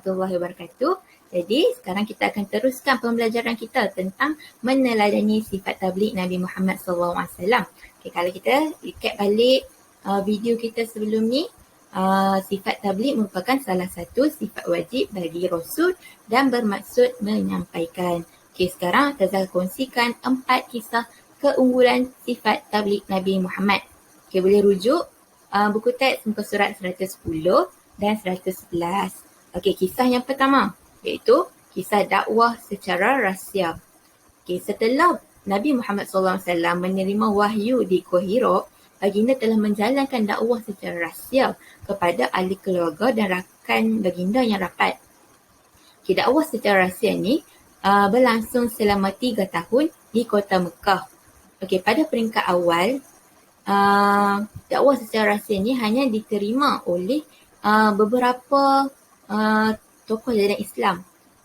warahmatullahi wabarakatuh. Jadi sekarang kita akan teruskan pembelajaran kita tentang meneladani sifat tabligh Nabi Muhammad SAW. Okay, kalau kita recap balik video kita sebelum ni, sifat tabligh merupakan salah satu sifat wajib bagi Rasul dan bermaksud menyampaikan. Okay, sekarang Tazal kongsikan 4 kisah keunggulan sifat tabligh Nabi Muhammad. Okay, boleh rujuk buku teks muka surat 110 dan 111. Okey, kisah yang pertama iaitu kisah dakwah secara rahsia. Okey, setelah Nabi Muhammad SAW menerima wahyu di Gua Hira, baginda telah menjalankan dakwah secara rahsia kepada ahli keluarga dan rakan baginda yang rapat. Okey, dakwah secara rahsia ni berlangsung selama 3 tahun di kota Mekah. Okey, pada peringkat awal dakwah secara rahsia ni hanya diterima oleh beberapa tokoh dalam Islam,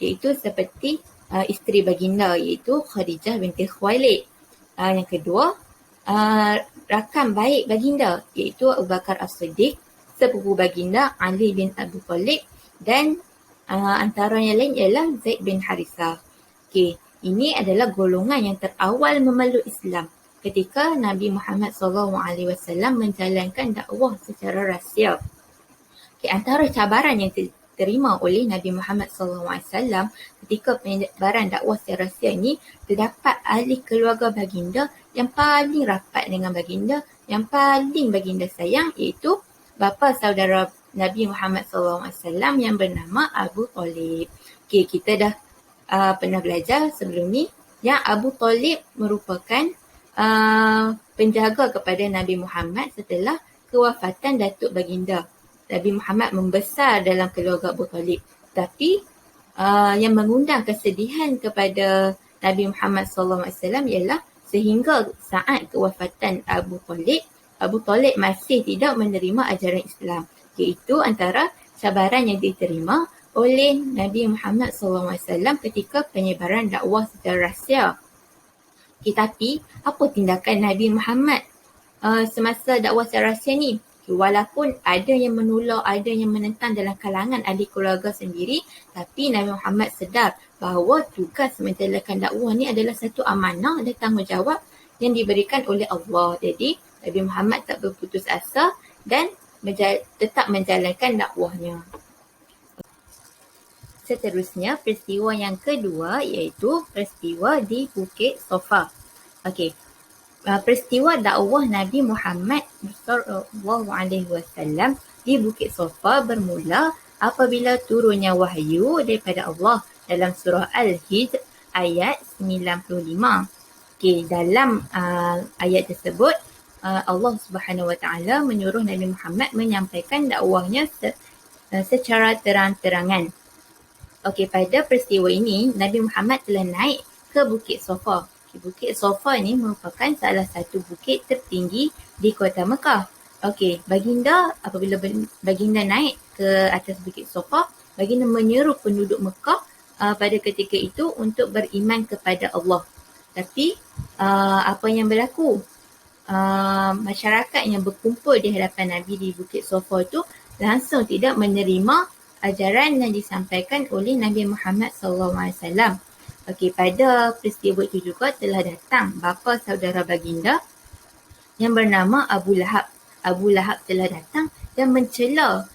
iaitu seperti isteri baginda iaitu Khadijah binti Khuwailid. Yang kedua, rakan baik baginda iaitu Abu Bakar As-Siddiq, sepupu baginda Ali bin Abi Thalib dan antara yang lain ialah Zaid bin Harithah. Okey, ini adalah golongan yang terawal memeluk Islam ketika Nabi Muhammad SAW menjalankan dakwah secara rahsia. Okay, antara cabaran yang diterima oleh Nabi Muhammad SAW ketika penyebaran dakwah secara rahsia ini, terdapat ahli keluarga baginda yang paling rapat dengan baginda, yang paling baginda sayang, iaitu bapa saudara Nabi Muhammad SAW yang bernama Abu Talib. Okay, kita dah pernah belajar sebelum ni yang Abu Talib merupakan penjaga kepada Nabi Muhammad setelah kewafatan datuk baginda. Nabi Muhammad membesar dalam keluarga Abu Talib. Tapi yang mengundang kesedihan kepada Nabi Muhammad SAW ialah sehingga saat kewafatan Abu Talib masih tidak menerima ajaran Islam. Iaitu antara cabaran yang diterima oleh Nabi Muhammad SAW ketika penyebaran dakwah secara rahsia. Tapi apa tindakan Nabi Muhammad semasa dakwah secara rahsia ni? Walaupun ada yang menolak, ada yang menentang dalam kalangan ahli keluarga sendiri, tapi Nabi Muhammad sedar bahawa tugas menjalankan dakwah ni adalah satu amanah dan tanggungjawab yang diberikan oleh Allah. Jadi Nabi Muhammad tak berputus asa dan tetap menjalankan dakwahnya. Seterusnya, peristiwa yang kedua iaitu peristiwa di Bukit Safa. Okey, peristiwa dakwah Nabi Muhammad SAW di Bukit Safa bermula apabila turunnya wahyu daripada Allah dalam surah Al-Hijr ayat 95. Okey, dalam ayat tersebut Allah Subhanahu Wa Taala menyuruh Nabi Muhammad menyampaikan dakwahnya secara terang-terangan. Okey, pada peristiwa ini Nabi Muhammad telah naik ke Bukit Safa. Bukit Safa ini merupakan salah satu bukit tertinggi di kota Mekah. Okey, apabila baginda naik ke atas Bukit Safa, baginda menyeru penduduk Mekah pada ketika itu untuk beriman kepada Allah. Tapi apa yang berlaku? Masyarakat yang berkumpul di hadapan Nabi di Bukit Safa itu langsung tidak menerima ajaran yang disampaikan oleh Nabi Muhammad SAW. Okey, pada peristiwa itu juga telah datang bapa saudara baginda yang bernama Abu Lahab. Abu Lahab telah datang dan mencela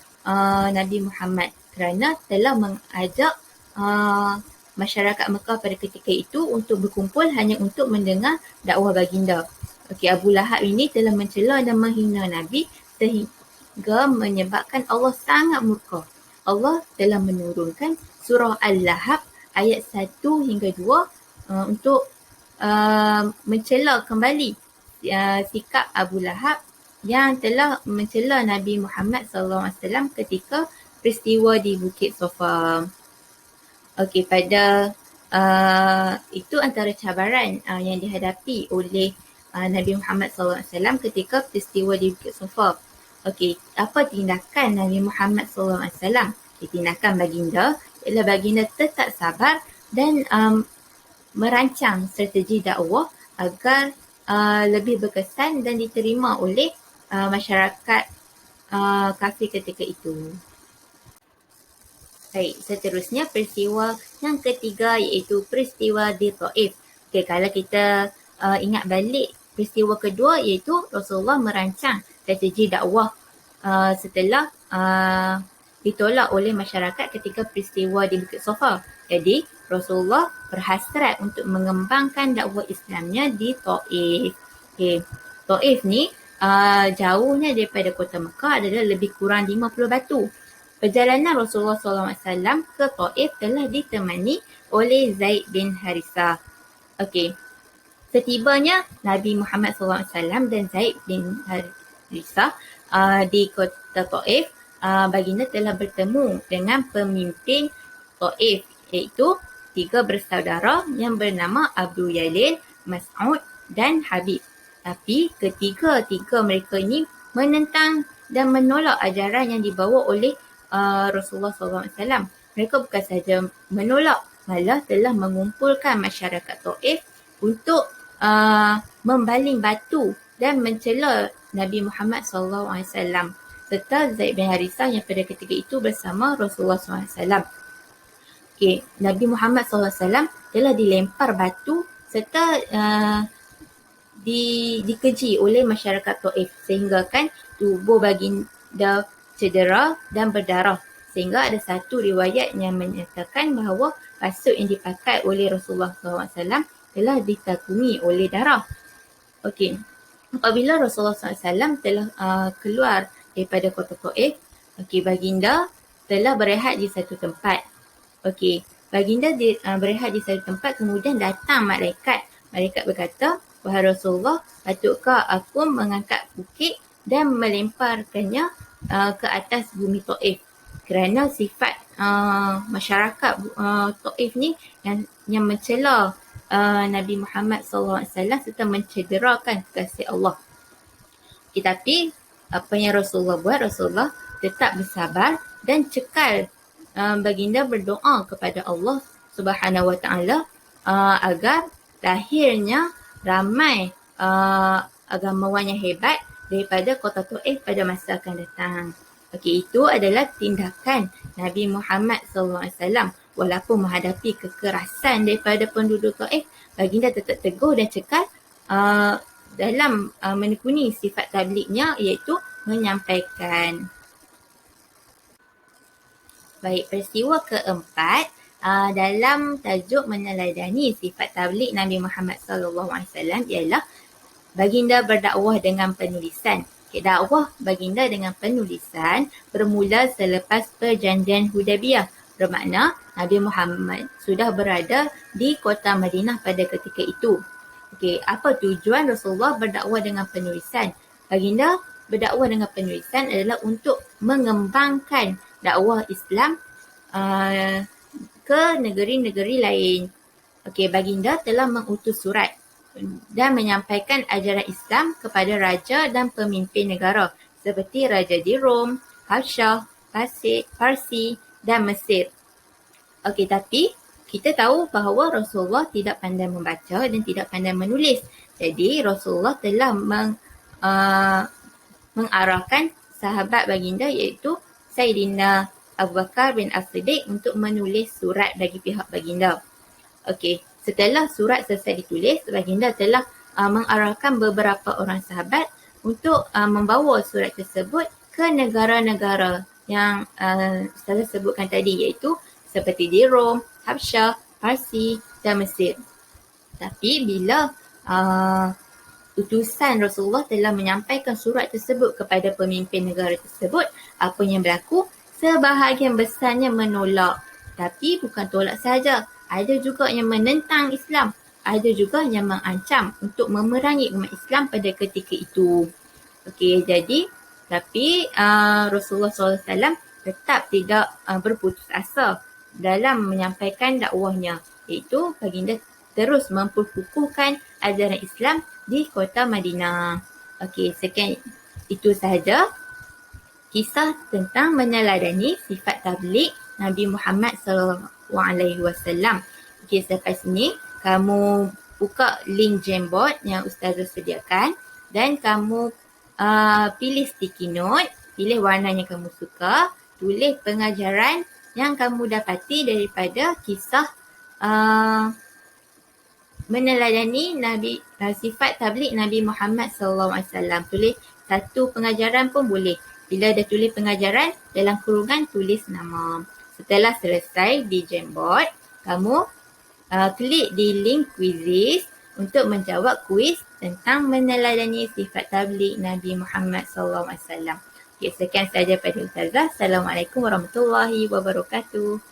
Nabi Muhammad kerana telah mengajak masyarakat Mekah pada ketika itu untuk berkumpul hanya untuk mendengar dakwah baginda. Okey, Abu Lahab ini telah mencela dan menghina Nabi sehingga menyebabkan Allah sangat murka. Allah telah menurunkan surah Al-Lahab ayat 1 hingga 2 untuk mencela kembali sikap Abu Lahab yang telah mencela Nabi Muhammad SAW ketika peristiwa di Bukit Safa. Okey, pada itu antara cabaran yang dihadapi oleh Nabi Muhammad SAW ketika peristiwa di Bukit Safa. Okey, apa tindakan Nabi Muhammad SAW? Tindakan baginda ialah baginda tetap sabar dan merancang strategi dakwah agar lebih berkesan dan diterima oleh masyarakat kafir ketika itu. Baik, seterusnya peristiwa yang ketiga iaitu peristiwa di Taif. Okay, kalau kita ingat balik peristiwa kedua iaitu Rasulullah merancang strategi dakwah setelah ditolak oleh masyarakat ketika peristiwa di Bukit Safa. Jadi Rasulullah berhasrat untuk mengembangkan dakwah Islamnya di Taif. Okay. Taif ni jauhnya daripada kota Mekah adalah lebih kurang 50 batu. Perjalanan Rasulullah SAW ke Taif telah ditemani oleh Zaid bin Harithah. Okey. Setibanya Nabi Muhammad SAW dan Zaid bin Harithah di kota Taif, baginda telah bertemu dengan pemimpin Taif iaitu 3 bersaudara yang bernama Abu Yalil, Mas'ud dan Habib. Tapi ketiga-tiga mereka ini menentang dan menolak ajaran yang dibawa oleh Rasulullah SAW. Mereka bukan sahaja menolak, malah telah mengumpulkan masyarakat Taif untuk membaling batu dan mencela Nabi Muhammad SAW serta Zaid bin Harithah yang pada ketika itu bersama Rasulullah SAW. Okay, Nabi Muhammad SAW telah dilempar batu serta dikeji oleh masyarakat Taif sehingga kan tubuh baginda cedera dan berdarah, sehingga ada satu riwayat yang menyatakan bahawa kasut yang dipakai oleh Rasulullah SAW telah ditakumi oleh darah. Okey, apabila Rasulullah SAW telah keluar daripada kota Taif, baginda telah berehat di satu tempat. Baginda berehat di satu tempat, kemudian datang malaikat. Malaikat berkata, "Wahai Rasulullah, patutkah aku mengangkat bukit dan melemparkannya ke atas bumi Taif?" Kerana sifat masyarakat Taif ni yang mencela Nabi Muhammad SAW serta mencederakan kekasih Allah. Tetapi apa yang Rasulullah buat, Rasulullah tetap bersabar dan cekal. Baginda berdoa kepada Allah Subhanahu Wa Taala agar lahirnya ramai agamawan yang hebat daripada kota Taif pada masa akan datang. Itu adalah tindakan Nabi Muhammad SAW. Walaupun menghadapi kekerasan daripada penduduk Taif, baginda tetap teguh dan cekal dalam menekuni sifat tablignya, iaitu menyampaikan. Baik, peristiwa keempat dalam tajuk meneladani sifat tabligh Nabi Muhammad SAW ialah baginda berdakwah dengan penulisan. Dakwah baginda dengan penulisan bermula selepas perjanjian Hudaybiyah. Bermakna Nabi Muhammad sudah berada di kota Madinah pada ketika itu. Apa tujuan Rasulullah berdakwah dengan penulisan? Baginda berdakwah dengan penulisan adalah untuk mengembangkan dakwah Islam ke negeri-negeri lain. Baginda telah mengutus surat dan menyampaikan ajaran Islam kepada raja dan pemimpin negara seperti raja di Rom, Habsyah, Parsi dan Mesir. Tapi kita tahu bahawa Rasulullah tidak pandai membaca dan tidak pandai menulis. Jadi Rasulullah telah mengarahkan sahabat baginda iaitu Sayyidina Abu Bakar bin As-Siddiq untuk menulis surat bagi pihak baginda. Setelah surat selesai ditulis, baginda telah mengarahkan beberapa orang sahabat untuk membawa surat tersebut ke negara-negara yang saya sebutkan tadi, iaitu seperti di Rom, Habsyah, Parsi dan Mesir. Tapi bila utusan Rasulullah telah menyampaikan surat tersebut kepada pemimpin negara tersebut, apa yang berlaku? Sebahagian besarnya menolak. Tapi bukan tolak sahaja. Ada juga yang menentang Islam. Ada juga yang mengancam untuk memerangi umat Islam pada ketika itu. Jadi Rasulullah SAW tetap tidak berputus asa dalam menyampaikan dakwahnya, iaitu baginda terus memperkukuhkan ajaran Islam di kota Madinah. Sekian itu sahaja kisah tentang meneladani sifat tabligh Nabi Muhammad SAW. Selepas ini kamu buka link Jamboard yang Ustazah sediakan dan kamu pilih sticky note, pilih warna yang kamu suka, tulis pengajaran yang kamu dapati daripada kisah meneladani sifat tabligh Nabi Muhammad SAW. Tulis satu pengajaran pun boleh. Bila dah tulis pengajaran, dalam kurungan tulis nama. Setelah selesai di Jamboard, kamu klik di link quizzes untuk menjawab kuis tentang meneladani sifat tabligh Nabi Muhammad SAW. Okay, sekian sahaja pada Ustazah. Assalamualaikum warahmatullahi wabarakatuh.